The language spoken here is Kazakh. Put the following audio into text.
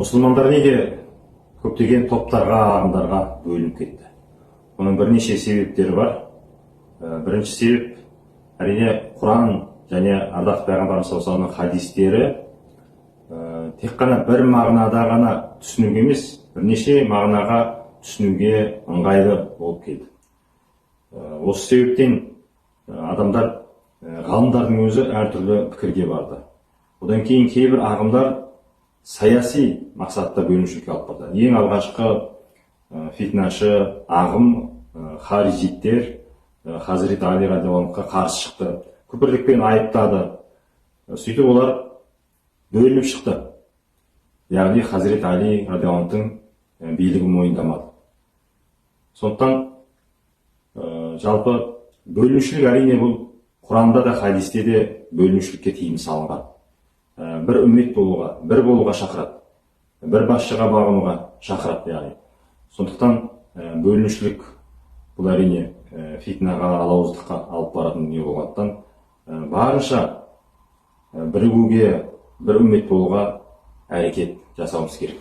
Мұсылмандар неге көптеген топтарға, ағымдарға бөлініп кетті? Оның бірнеше себептері бар. Бірінші себеп, әрине, Құран және ардақты пайғамбарымыз саллаллаху алейхи вассаламның хадистері тек қана бір мағынада ғана түсінуге емес, бірнеше мағынаға түсінуге ыңғайлы болып келді. Осы себептен адамдар, ғалымдардың өзі әртүрлі пікірге барды. Одан кейін кейбір ағымдар саяси мақсатта бөлінушілікке алып барды. Ең алғашқы фитнашы ағым харижиттер Хазірет Али радиаллаху анхуға қарсы шықты, күпірлікпен айыптады. Сөйтіп олар бөлініп шықты. Яғни Хазірет Али радиаллаху анхудың билігін мойындамады. Сондықтан жалпы бөлінушілік әрине бұл Құранда да, хадисте де бөлінушілікке тыйым салынған. Бір үммет болуға, бір болуға шақырады, бір басшыға бағынуға шақырады. Яғни сондықтан бөлінушілік бұл әрине фитнаға, алауыздыққа алып баратын не болғандықтан барынша бірігуге, бір үммет болуға әрекет жасауымыз керек.